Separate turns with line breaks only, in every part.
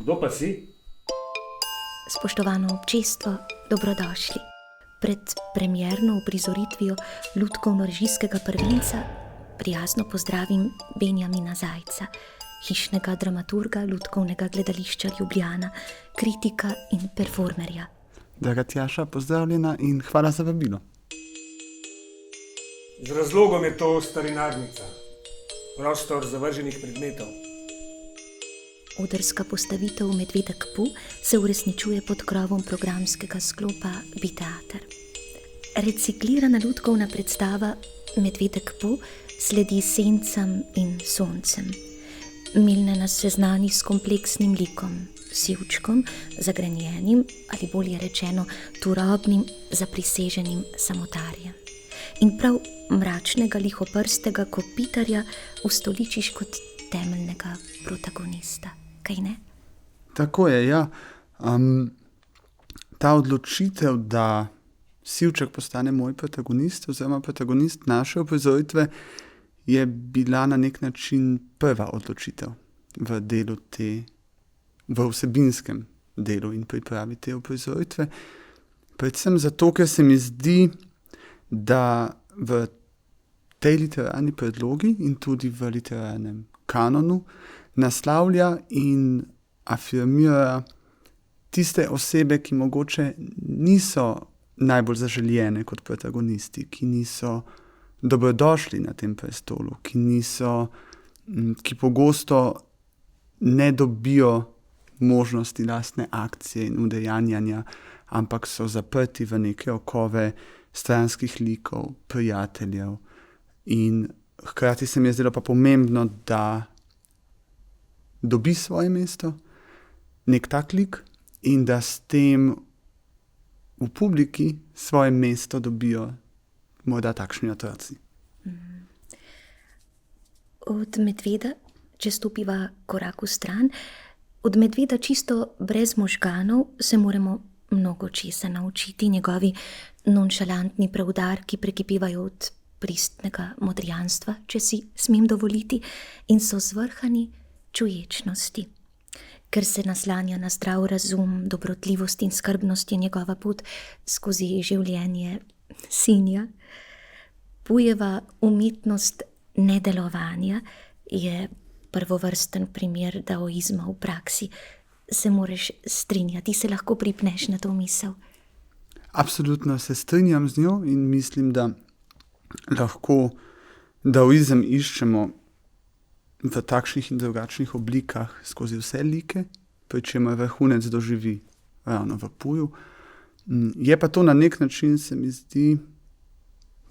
Kdo pa si?
Spoštovano občestvo, dobrodošli. Pred premierno uprizoritvijo lutkovno-režijskega prvenca prijazno pozdravim Benjamina Zajca, hišnega dramaturga Lutkovnega gledališča Ljubljana, kritika in performerja.
Draga Tjaša, pozdravljena in hvala za vabilo.
Z razlogom je to starinarnica, prostor zavrženih predmetov.
Odrska postavitev Medvedek Pu se uresničuje pod krovom programskega sklopa Biteater. Reciklirana lutkovna predstava Medvedek Pu sledi sencam in soncem. Milne nas seznani s kompleksnim likom, sivčkom, zagrenjenim ali bolje rečeno turobnim, zapriseženim samotarjem. In prav mračnega lihoprstega kopitarja ustoličiš kot temeljnega protagonista. Kaj ne?
Tako je, ja. Ta odločitev, da Sivček postane moj protagonist oziroma protagonist naše uprizoritve, je bila na nek način prva odločitev v delu v vsebinskem delu in pripravi te uprizoritve. Predvsem zato, ker se mi zdi, da v tej literarni predlogi in tudi v literarnem kanonu naslavlja in afirmira tiste osebe, ki mogoče niso najbolj zaželjene kot protagonisti, ki niso dobrodošli na tem prestolu, ki pogosto ne dobijo možnosti lastne akcije in udejanjanja, ampak so zaprti v neke okove stranskih likov, prijateljev. In hkrati se mi je zdelo pa pomembno, da dobi svoje mesto, nek tak lik, in da s tem v publiki svoje mesto dobijo morda takšni otroci.
Od medveda, če stopiva korak v stran, od medveda čisto brez možganov se moramo mnogo česa naučiti. Njegovi nonšalantni preudarki prekipivajo od pristnega modrijanstva, če si smem dovoliti, in so zvrhani čuječnosti. Ker se naslanja na zdrav razum, dobrotljivost in skrbnost, je njegova pot skozi življenje sinja. Pujeva umetnost nedelovanja je prvovrsten primer daoizma v praksi. Se moraš strinjati, se lahko pripneš na to misel?
Absolutno se strinjam z njo in mislim, da lahko daoizem iščemo v takšnih in drugačnih oblikah skozi vse like, pri čemer vrhunec doživi ravno v Puju. Je pa to na nek način, se mi zdi,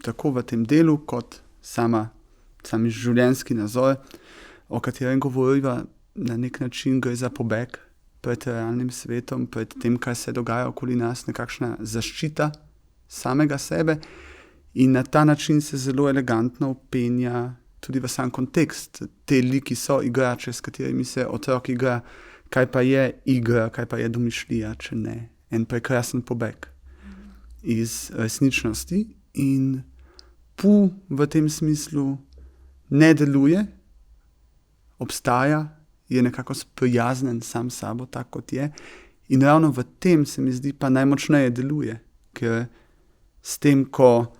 tako v tem delu, kot sami življenjski nazor, o katerem govoriva, na nek način gre za pobeg pred realnim svetom, pred tem, kaj se dogaja okoli nas, nekakšna zaščita samega sebe, in na ta način se zelo elegantno vpenja tudi v sam kontekst. Te liki so igrače, s katerimi se otrok igra, kaj pa je igra, kaj pa je domišljija, če ne en prekrasen pobeg iz resničnosti. In Pu v tem smislu ne deluje, obstaja, je nekako sprijaznen sam s sabo, tak kot je. In ravno v tem se mi zdi pa najmočneje deluje, ker s tem, ko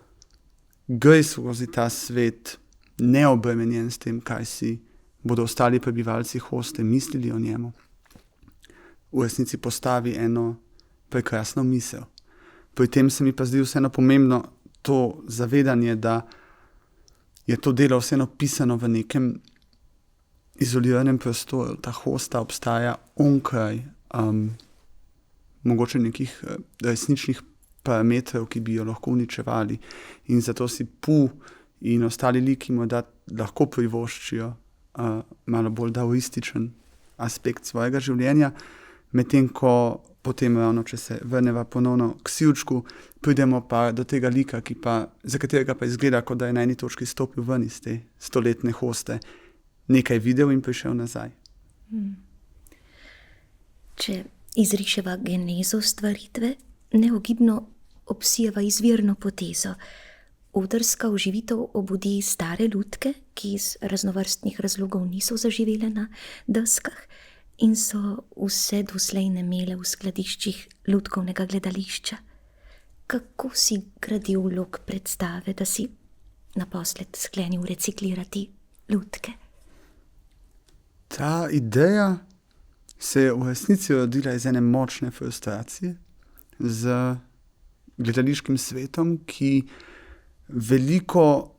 gre skozi ta svet neobremenjen s tem, kaj si bodo ostali prebivalci Hoste mislili o njemu, v resnici postavi eno prekrasno misel. Pri tem se mi pa zdi vseeno pomembno to zavedanje, da je to delo vseeno pisano v nekem izoliranem prostoru. Ta Hosta obstaja onkraj mogoče nekih resničnih parametrov, ki bi jo lahko uničevali. In zato si Pu in ostali liki morda lahko privoščijo malo bolj daoističen aspekt svojega življenja, medtem ko potem ravno, če se vrneva ponovno k Sivčku, pridemo pa do tega lika, za katerega pa izgleda, kot da je na eni točki stopil ven iz te stoletne Hoste, nekaj videl in prišel nazaj.
Če izriševa genezo stvaritve, neogibno obsijeva izvirno potezo. Odrska oživitev obudi stare lutke, ki iz raznovrstnih razlogov niso zaživele na deskah, in so vse doslej nemele v skladiščih lutkovnega gledališča. Kako si gradil vlog predstave, da si naposled sklenil reciklirati lutke?
Ta ideja se je v resnici rodila iz ene močne frustracije z gledališkim svetom, ki veliko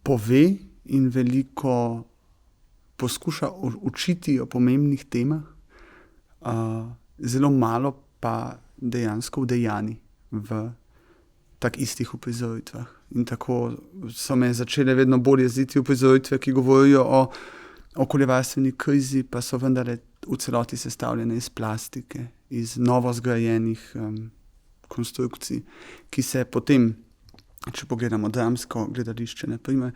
pove in veliko poskuša učiti o pomembnih temah, zelo malo pa dejansko udejani v tak istih uprizoritvah. In tako so me začele vedno bolj jeziti uprizoritve, ki govorijo o okoljevarstveni krizi, pa so vendarle v celoti sestavljene iz plastike, iz novo zgrajenih konstrukcij, ki se potem, če pogledamo dramsko gledališče, na primer,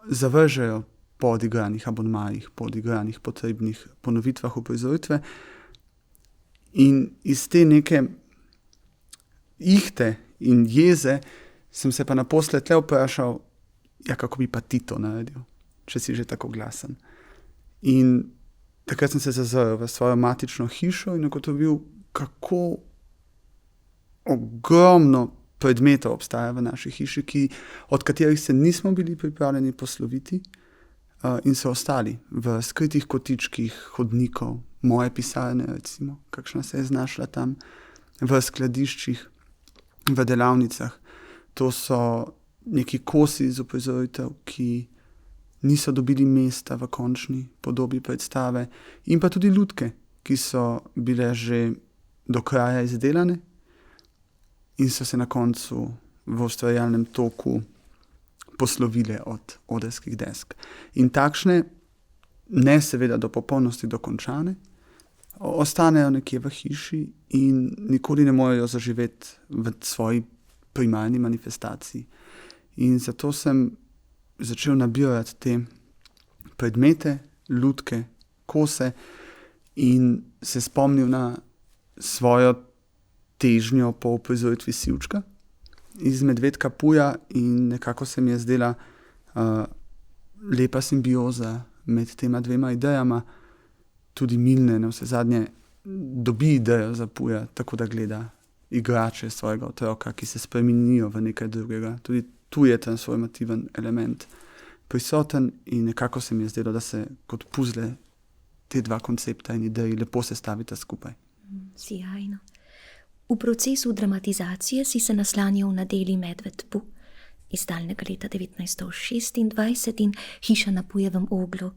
zavržejo po odigranih abonmajih, po odigranih potrebnih ponovitvah uprizoritve. In iz te neke ihte in jeze sem se pa naposled le vprašal, ja, kako bi pa ti to naredil, če si že tako glasen. In takrat sem se zazrl v svojo matično hišo in ugotovil, kako ogromno predmetov obstaja v naši hiši, od katerih se nismo bili pripravljeni posloviti, in so ostali v skritih kotičkih hodnikov, moje pisarne recimo, kakšna se je znašla tam, v skladiščih, v delavnicah. To so neki kosi iz uprizoritev, ki niso dobili mesta v končni podobi predstave, in pa tudi lutke, ki so bile že do kraja izdelane in so se na koncu v ustvarjalnem toku poslovile od odrskih desk. In takšne, ne seveda do popolnosti dokončane, ostanejo nekje v hiši in nikoli ne morejo zaživeti v svoji primarni manifestaciji. In zato sem začel nabirati te predmete, lutke, kose in se spomnil na svojo težnjo po uprizoritvi Sivčka iz Medvedka Puja in nekako se mi je zdela lepa simbioza med tema dvema idejama. Tudi Milne na vse zadnje dobi idejo za Puja, tako da gleda igrače svojega otroka, ki se spremenijo v nekaj drugega. Tudi tu je transformativen element prisoten in nekako se mi je zdelo, da se kot puzle te dva koncepta in ideji lepo sestavita skupaj.
Sijajno. V procesu dramatizacije si se naslanjal na deli Medved Pu iz daljnega leta 1926 in Hiša na Pujevem oglu.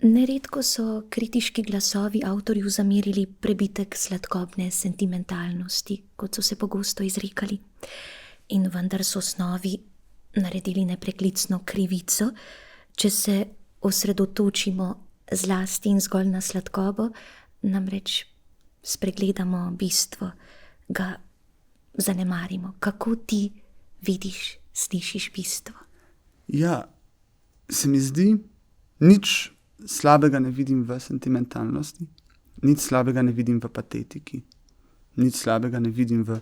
Neredko so kritiški glasovi avtorju zamerili prebitek sladkobne sentimentalnosti, kot so se pogosto izrekali. In vendar so snovi naredili nepreklicno krivico, če se osredotočimo zlasti in zgolj na sladkobo, namreč spregledamo bistvo, ga zanemarimo. Kako ti vidiš, slišiš bistvo?
Ja, se mi zdi, nič slabega ne vidim v sentimentalnosti, nič slabega ne vidim v patetiki, nič slabega ne vidim v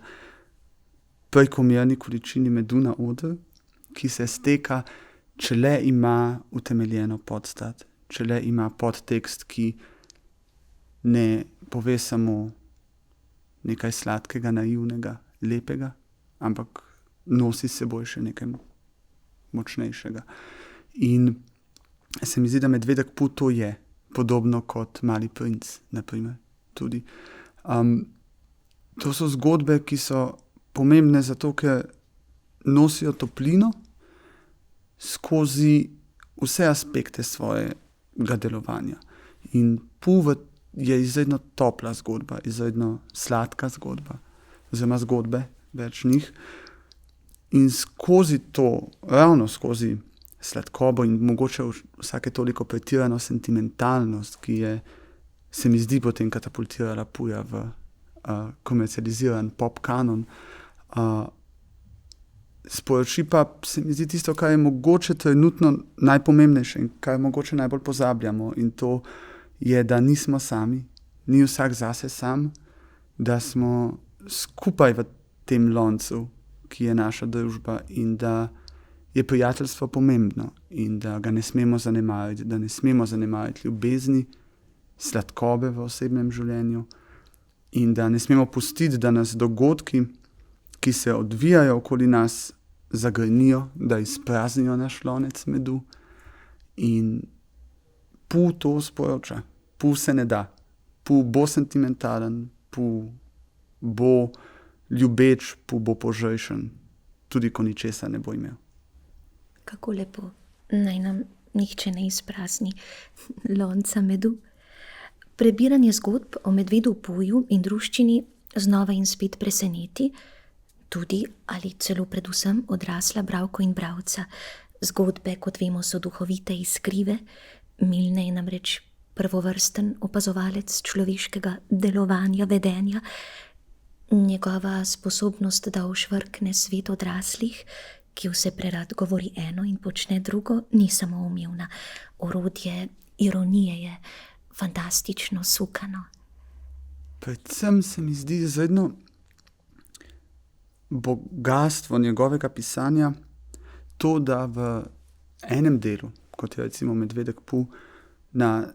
prekomerni količini medu na odru, ki se steka, če le ima utemeljeno podstat, če le ima podtekst, ki ne pove samo nekaj sladkega, naivnega, lepega, ampak nosi s seboj še nekaj močnejšega. In se mi zdi, da Medvedek Pu to je, podobno kot Mali princ, na primer, tudi. To so zgodbe, ki so pomembne zato, ker nosijo toplino skozi vse aspekte svojega delovanja. In Pu je izredno topla zgodba, izredno sladka zgodba, oziroma zgodbe, več njih. In skozi to, ravno skozi sladkobo in mogoče vsake toliko pretirano sentimentalnost, ki je, se mi zdi, potem katapultirala Puja v komercializiran pop kanon, sporoči pa se mi zdi tisto, kar je mogoče trenutno najpomembnejše in kar mogoče najbolj pozabljamo, in to je, da nismo sami, ni vsak zase sam, da smo skupaj v tem loncu, ki je naša družba, in da je prijateljstvo pomembno in da ga ne smemo zanemariti, da ne smemo zanemariti ljubezni sladkobe v osebnem življenju in da ne smemo pustiti, da nas dogodki, ki se odvijajo okoli nas, zagrnijo, da izpraznijo naš lonec medu in to sporoča. Se ne da. Bo sentimentalen, bo ljubeč, bo požrešen, tudi ko ničesar ne bo imel.
Kako lepo, naj nam nihče ne izprazni lonca medu. Prebiranje zgodb o medvedu Puju in druščini znova in spet preseneti, tudi ali celo predvsem odrasla bralko in bralca. Zgodbe, kot vemo, so duhovite, iskrive. Milne je namreč prvovrsten opazovalec človeškega delovanja, vedenja. Njegova sposobnost, da ošvrkne svet odraslih, ki vse prerad govori eno in počne drugo, ni samo umevna. Orodje ironije je fantastično sukano.
Predvsem se mi zdi izredno bogastvo njegovega pisanja to, da v enem delu, kot je recimo Medvedek Pu, na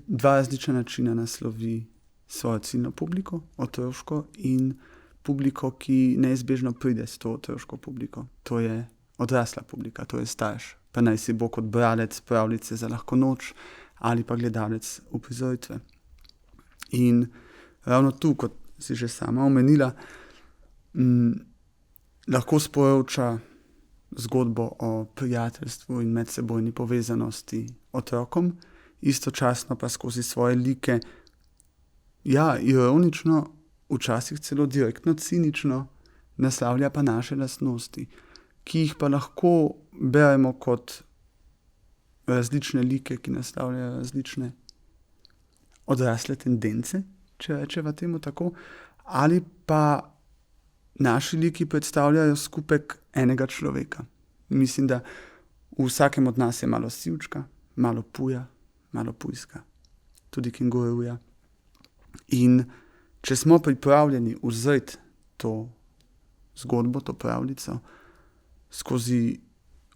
dva različna načina naslovi svojo ciljno publiko, otroško, in publiko, ki neizbežno pride s to otroško publiko. To je odrasla publika, to je starš. Pa naj si bo kot bralec pravljice za lahko noč ali pa gledalec uprizoritve. In ravno tu, kot si že sama omenila, lahko sporoča zgodbo o prijateljstvu in medsebojni povezanosti otrokom, istočasno pa skozi svoje like, ironično, včasih celo direktno cinično, naslavlja pa naše lastnosti, ki jih pa lahko beremo kot različne like, ki naslavljajo različne odrasle tendence, če rečeva temu tako, ali pa naši liki predstavljajo skupek enega človeka. Mislim, da v vsakem od nas je malo sivčka, malo Puja, malo Pujska, tudi kenguruja. In če smo pripravljeni vzeti to zgodbo, to pravljico skozi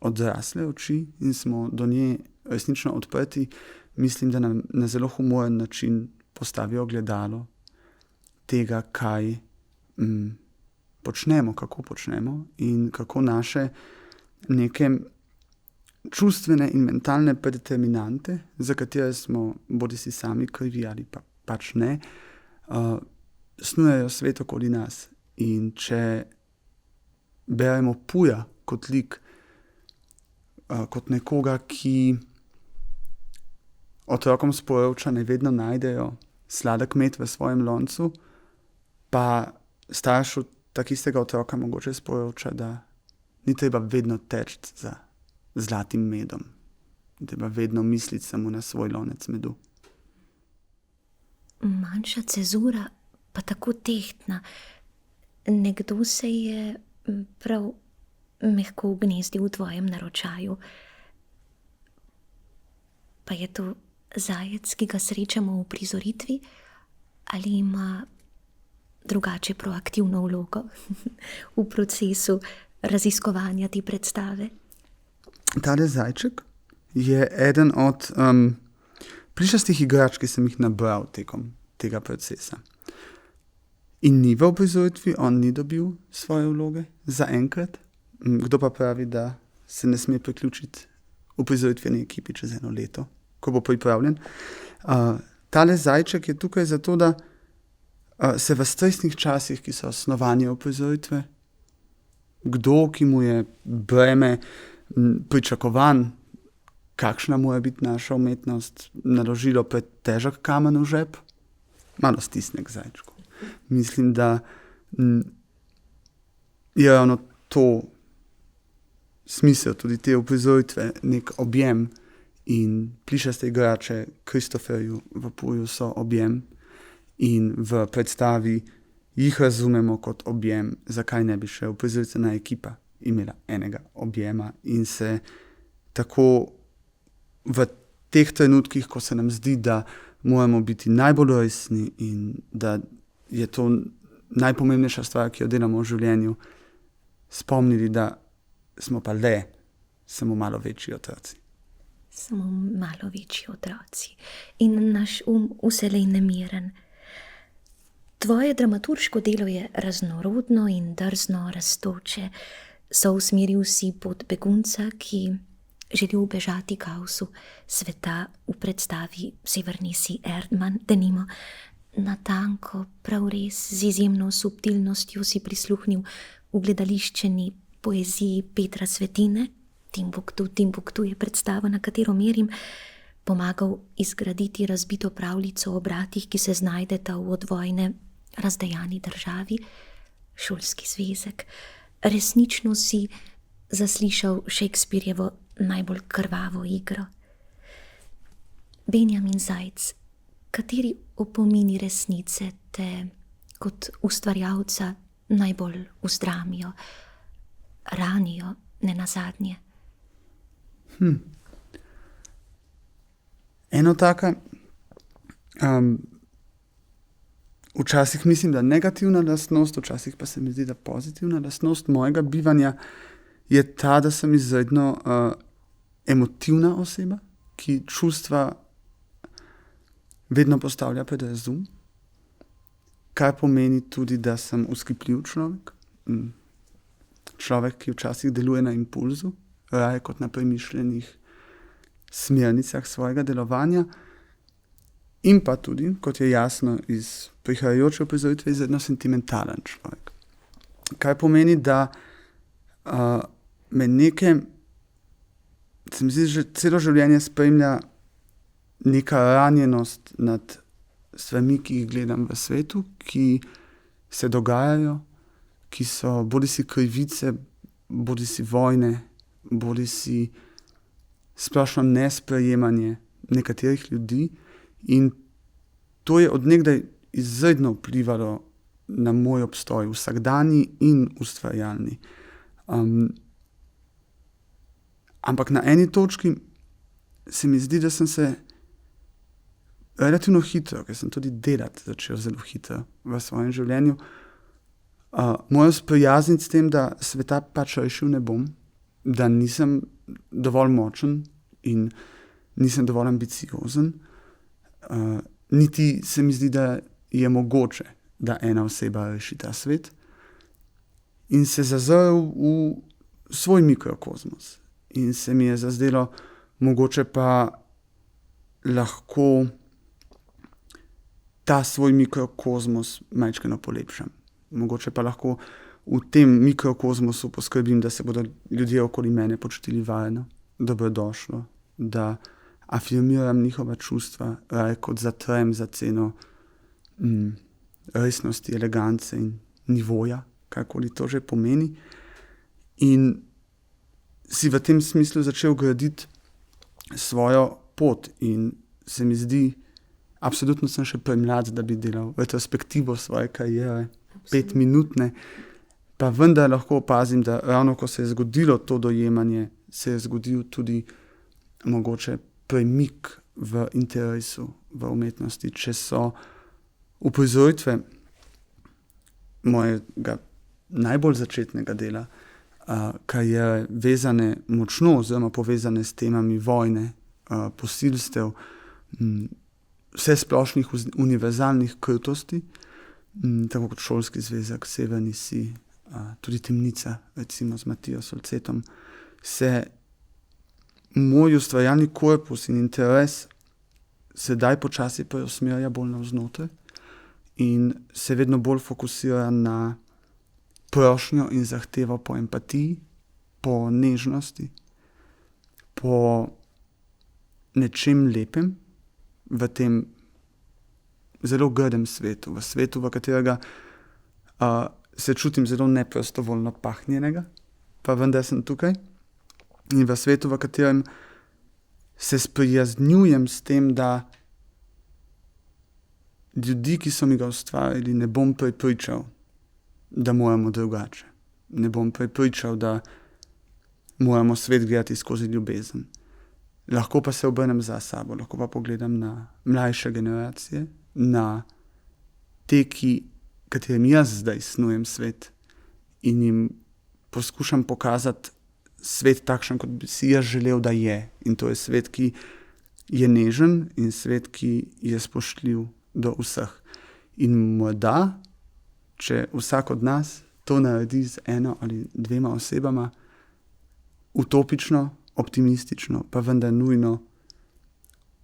odrasle oči in smo do nje resnično odprti, mislim, da nam na zelo humoren način postavijo ogledalo tega, kaj počnemo, kako počnemo in kako naše neke čustvene in mentalne predeterminante, za katere smo bodisi sami krivi ali pa pač ne, snujejo svet okoli nas. In če beremo Puja kot lik, kot nekoga, ki otrokom sporoča, naj vedno najdejo sladek med v svojem loncu, pa staršu takistega otroka mogoče sporoča, da ni treba vedno teči za zlatim medom. Ni treba vedno misliti samo na svoj lonec medu.
Manjša cezura, pa tako tehtna. Nekdo se je prav mehko ugnezdil v tvojem naročaju. Pa je to zajec, ki ga srečamo v prizoritvi, ali ima drugače proaktivno vlogo v procesu raziskovanja te predstave?
Tale zajček je eden od plišastih igrač, ki sem jih nabral tekom tega procesa. In ni v uprizoritvi, on ni dobil svoje vloge zaenkrat. Kdo pa pravi, da se ne sme priključiti uprizoritveni ekipi čez 1 leto, ko bo pripravljen. Tale zajček je tukaj zato, da se v stresnih časih, ki so osnovanje uprizoritve, kdo, ki mu je breme pričakovan, kakšna mora biti naša umetnost, naložilo pred težak kamen v žep, malo stisne k zajčku. Mislim, da je ravno to smisel tudi te uprizoritve, nek objem, in plišaste igrače Kristoferju v Puju so objem in v predstavi jih razumemo kot objem, zakaj ne bi še uprizoritvena ekipa imela enega objema in se tako v teh trenutkih, ko se nam zdi, da moramo biti najbolj resni in da je to najpomembnejša stvar, ki jo delamo v življenju, spomnili, da smo pa le samo malo večji otroci.
Samo malo večji otroci in naš vselej nemiren. Tvoje dramaturško delo je raznorodno in drzno rastoče. Sousmeril si pot begunca, ki želi ubežati kaosu sveta v predstavi Severni si Erdmann, denimo. Natanko, prav res, z izjemno subtilnostjo si prisluhnil v gledališčeni poeziji Petra Svetine. Timbuktu je predstava, na katero merim, pomagal izgraditi razbito pravljico o bratih, ki se znajdeta v od vojne razdejani državi, šolski zvezek. Resnično si zaslišal Shakespearejevo najbolj krvavo igro. Benjamin Zajc, kateri opomini resnice te kot ustvarjalca najbolj vzdramijo, ranijo nenazadnje?
Eno taka, včasih mislim, da negativna lastnost, včasih pa se mi zdi, da pozitivna lastnost mojega bivanja je ta, da sem izredno emotivna oseba, ki čustva vedno postavlja pred razum, kar pomeni tudi, da sem vzkipljiv človek. Človek, ki včasih deluje na impulzu, raje kot na premišljenih smernicah svojega delovanja. In pa tudi, kot je jasno iz prihajajoče uprizoritve, izredno sentimentalen človek. Kar pomeni, da me se mi zdi, že celo življenje spremlja neka ranjenost nad stvarmi, ki jih gledam v svetu, ki se dogajajo, ki so bodisi krivice, bodisi vojne, bodisi splošno nesprejemanje nekaterih ljudi. In to je od nekdaj izredno vplivalo na moj obstoj, vsakdanji in ustvarjalni. Ampak na eni točki se mi zdi, da sem se relativno hitro, ker sem tudi delati začel zelo hitro v svojem življenju, moral sprijazniti s tem, da sveta pač rešil ne bom, da nisem dovolj močen in nisem dovolj ambiciozen. Niti se mi zdi, da je mogoče, da ena oseba reši ta svet. In se zazrl v svoj mikrokozmos. In se mi je zazdelo, mogoče pa lahko ta svoj mikrokozmos majčkeno polepšam. Mogoče pa lahko v tem mikrokozmosu poskrbim, da se bodo ljudje okoli mene počutili varno, dobrodošlo, da afirmiram njihova čustva, raje kot zatrem za ceno resnosti, elegance in nivoja, karkoli to že pomeni. In si v tem smislu začel graditi svojo pot in se mi zdi, absolutno sem še premlad, da bi delal retrospektivo svoje kariere, 5-minutne, pa vendar lahko opazim, da ravno ko se je zgodilo to dojemanje, se je zgodil tudi mogoče premik v interesu, v umetnosti. Če so uprizoritve mojega najbolj začetnega dela kariere vezane močno oziroma povezane s temami vojne, posilstev, vse splošnih univerzalnih krutosti, tako kot šolski zvezek, Severni si, tudi Temnica, recimo z Matijo Solcetom, se moj ustvarjalni korpus in interes sedaj počasi preusmerja bolj navznoter in se vedno bolj fokusira na prošnjo in zahtevo po empatiji, po nežnosti, po nečem lepem v tem zelo grdem svetu, v svetu, v katerega se čutim zelo neprostovoljno pahnjenega, pa vendar sem tukaj. In v svetu, v katerem se sprijaznjujem s tem, da ljudi, ki so mi ga ustvarili, ne bom prepričal, da moramo drugače. Ne bom prepričal, da moramo svet gledati skozi ljubezen. Lahko pa se obrnem za sabo, lahko pa pogledam na mlajše generacije, na te, katerim jaz zdaj snujem svet in jim poskušam pokazati svet takšen, kot bi si jaz želel, da je. In to je svet, ki je nežen in svet, ki je spoštljiv do vseh. In morda, če vsak od nas to naredi z eno ali dvema osebama, utopično, optimistično, pa vendar nujno,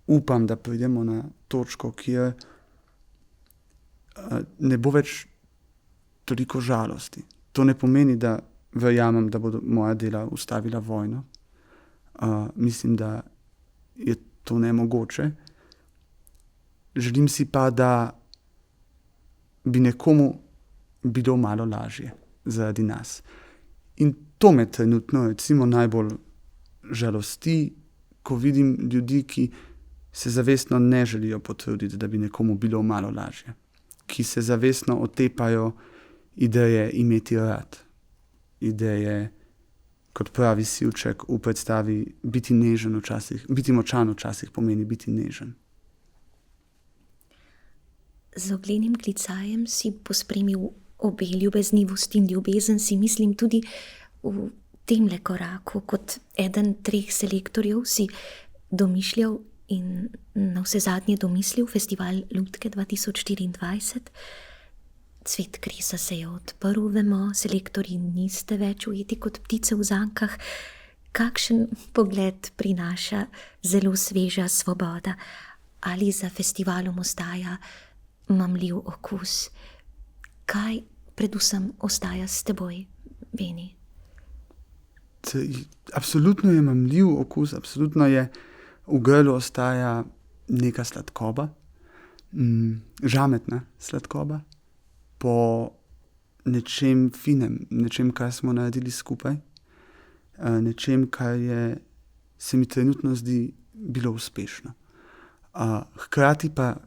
upam, da pridemo na točko, kjer ne bo več toliko žalosti. To ne pomeni, da verjamem, da bodo moja dela ustavila vojno. Mislim, da je to nemogoče. Želim si pa, da bi nekomu bilo malo lažje zaradi nas. In to me trenutno recimo najbolj žalosti, ko vidim ljudi, ki se zavestno ne želijo potruditi, da bi nekomu bilo malo lažje. Ki se zavestno otepajo ideje imeti rad. Ideje, kot pravi Sivček v predstavi, biti nežen včasih, biti močan včasih pomeni biti nežen.
Z oglenim klicajem si pospremil obe ljubeznivost in ljubezen, si mislim tudi v temle koraku, kot eden 3 selektorjev si domišljal in navsezadnje domislil Festival Lutke 2024. Cvet krisa se je odprl, vemo, selektorji niste več ujeti kot ptice v zankah. Kakšen pogled prinaša zelo sveža svoboda? Ali za festivalom ostaja mamljiv okus? Kaj predvsem ostaja s teboj, Beni?
Absolutno je mamljiv okus, absolutno je v grlu ostaja neka sladkoba, žametna sladkoba, po nečem finem, nečem, kar smo naredili skupaj, nečem, kar se mi trenutno zdi bilo uspešno. Hkrati pa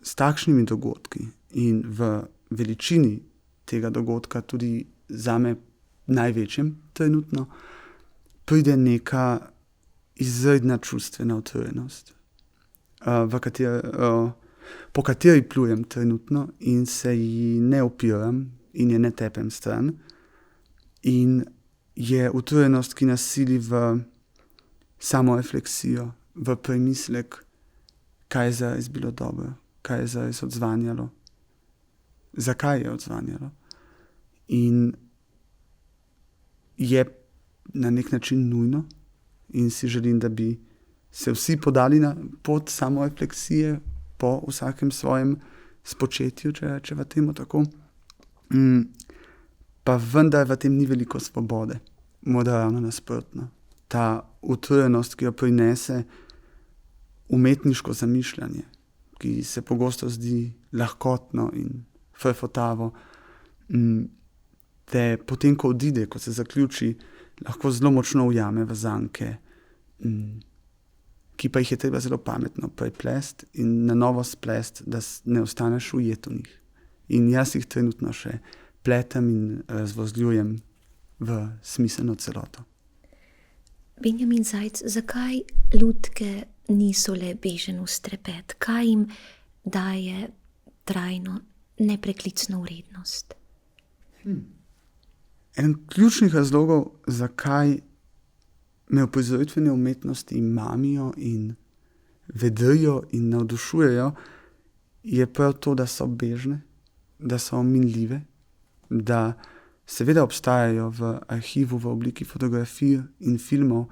s takšnimi dogodki in v veličini tega dogodka, tudi zame največjem trenutno, pride neka izredna čustvena utrujenost, po kateri plujem trenutno in se ji ne upiram in je ne tepem stran. In je utrujenost, ki nas sili v samorefleksijo, v premislek, kaj je zares bilo dobro, kaj je zares odzvanjalo, zakaj je odzvanjalo. In je na nek način nujno in si želim, da bi se vsi podali na pot samorefleksije po vsakem svojem spočetju, če rečeva temu tako. Pa vendar v tem ni veliko svobode, morda ravno nasprotno. Ta utrujenost, ki jo prinese umetniško zamišljanje, ki se pogosto zdi lahkotno in frfotavo, te potem, ko odide, ko se zaključi, lahko zelo močno ujame v zanke, ki pa jih je treba zelo pametno preplesti in na novo splesti, da ne ostaneš ujet v njih. In jaz jih trenutno še pletem in razvozljujem v smiselno celoto.
Benjamin Zajc, zakaj lutke niso le bežen strepet? Kaj jim daje trajno, nepreklicno vrednost?
En ključnih razlogov, zakaj me uprizoritvene umetnosti mamijo in vedrijo in navdušujejo, je prav to, da so bežne, da so minljive, da seveda obstajajo v arhivu v obliki fotografij in filmov,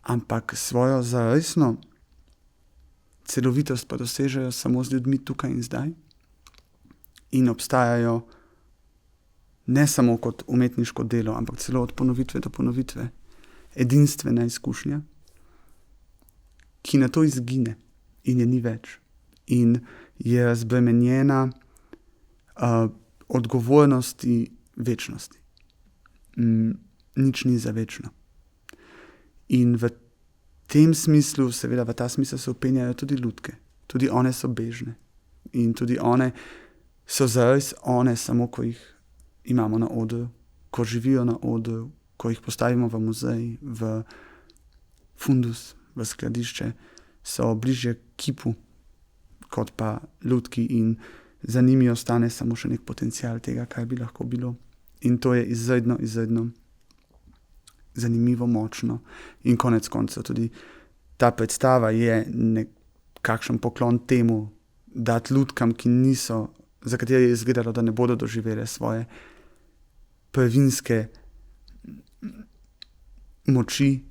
ampak svojo zaresno celovitost pa dosežejo samo z ljudmi tukaj in zdaj in obstajajo ne samo kot umetniško delo, ampak celo od ponovitve do ponovitve. Edinstvena izkušnja, ki na to izgine in je ni več. In je razbremenjena odgovornosti večnosti. Nič ni za večno. In v tem smislu, seveda v ta smislu se upenjajo tudi lutke. Tudi one so bežne. In tudi one so zares one, samo ko jih imamo na odru, ko živijo na odru, ko jih postavimo v muzej, v fundus, v skladišče, so bližje kipu, kot pa lutki in za njimi ostane samo še nek potencial tega, kaj bi lahko bilo. In to je izredno, izredno zanimivo, močno in konec koncev tudi ta predstava je nekakšen poklon temu, dati ljudkam, ki niso, za katere je izgledalo, da ne bodo doživele svoje prvinske moči,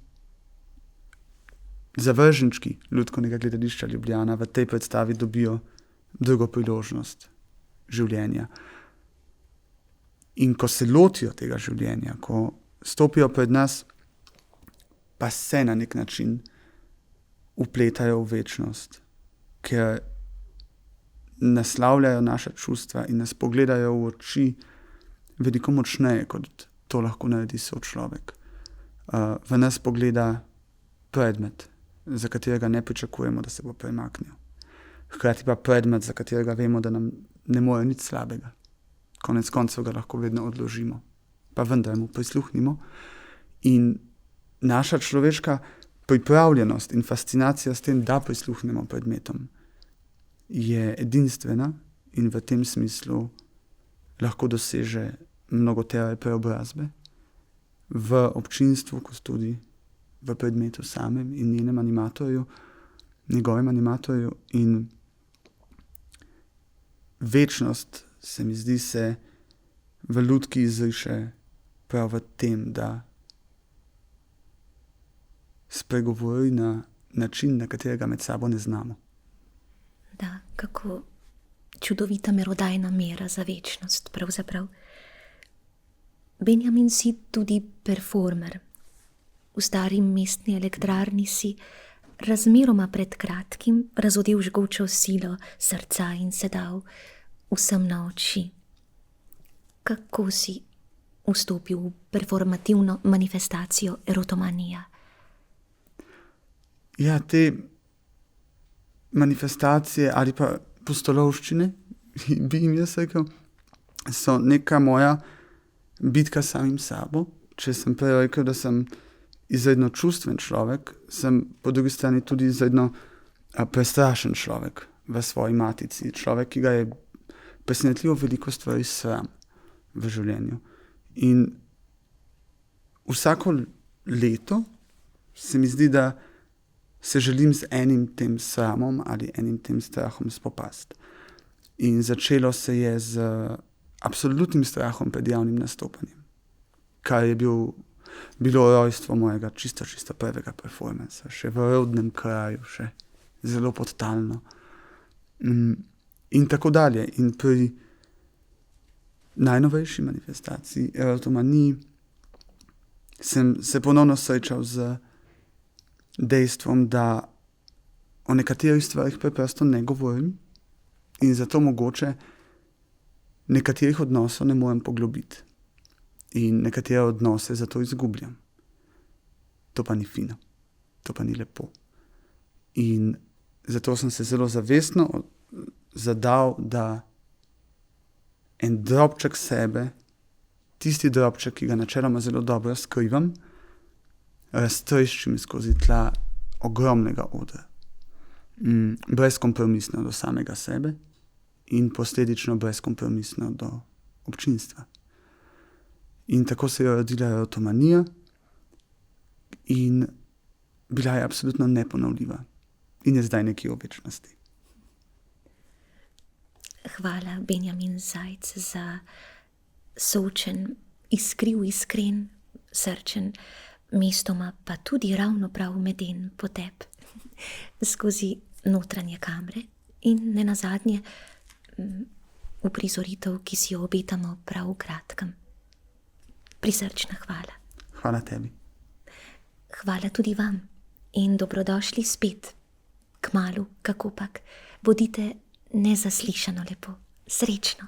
zavrženčki Lutkovnega gledališča Ljubljana v tej predstavi dobijo drugo priložnost življenja. In ko se lotijo tega življenja, ko stopijo pred nas, pa se na nek način upletajo v večnost, ker naslavljajo naša čustva in nas pogledajo v oči veliko močneje, kot to lahko naredi sočlovek. V nas pogleda predmet, za katerega ne pričakujemo, da se bo premaknil. Hkrati pa predmet, za katerega vemo, da nam ne more nič slabega. Konec koncev ga lahko vedno odložimo, pa vendar mu prisluhnimo. In naša človeška pripravljenost in fascinacija s tem, da prisluhnemo predmetom, je edinstvena in v tem smislu lahko doseže mnogotere preobrazbe v občinstvu, kot tudi v predmetu samem in njenem animatorju, njegovem animatorju. In večnost, se mi zdi, se v lutki izriše prav v tem, da spregovori na način, na katerega med sabo ne znamo.
Da, kako čudovita merodajna mera za večnost, pravzaprav. Benjamin, si tudi performer. V stari mestni elektrarni si razmeroma pred kratkim razodel žgočo silo srca in se dal vsem na oči. Kako si vstopil v performativno manifestacijo erotomanija?
Ja, te manifestacije ali pa pustolovščine, bi jim jaz rekel, so neka moja bitka s samim sabo. Če sem prej rekel, da sem izredno čustven človek, sem po drugi strani tudi izredno prestrašen človek v svoji matici. Človek, ki ga je presenetljivo veliko stvari sram v življenju. In vsako leto se mi zdi, da se želim z enim tem sramom ali enim tem strahom spopasti. In začelo se je z absolutnim strahom pred javnim nastopanjem, kar je bilo rojstvo mojega čisto prvega performansa, še v rodnem kraju, še zelo podtalno. In tako dalje. In pri najnovejši manifestaciji erotomaniji sem se ponovno srečal z dejstvom, da o nekaterih stvarih preprosto ne govorim in zato mogoče nekaterih odnosov ne morem poglobiti. In nekatere odnose zato izgubljam. To pa ni fino. To pa ni lepo. In zato sem se zelo zavestno zadal, da en drobček sebe, tisti drobček, ki ga načeloma zelo dobro skrivam, raztreščim skozi tla ogromnega odra. Brezkompromisno do samega sebe in posledično brezkompromisno do občinstva. In tako se je rodila erotomanija in bila je absolutno neponovljiva. In je zdaj nekje v večnosti.
Hvala, Benjamin Zajc, za sočen, iskren, srčen, mestoma pa tudi ravno prav meden potep skozi notranje kamre in nenazadnje uprizoritev, ki si jo obetamo prav v kratkem. Prisrčna hvala.
Hvala tebi.
Hvala tudi vam in dobrodošli spet. Kmalu, kakopak, bodite nezaslišano lepo. Srečno.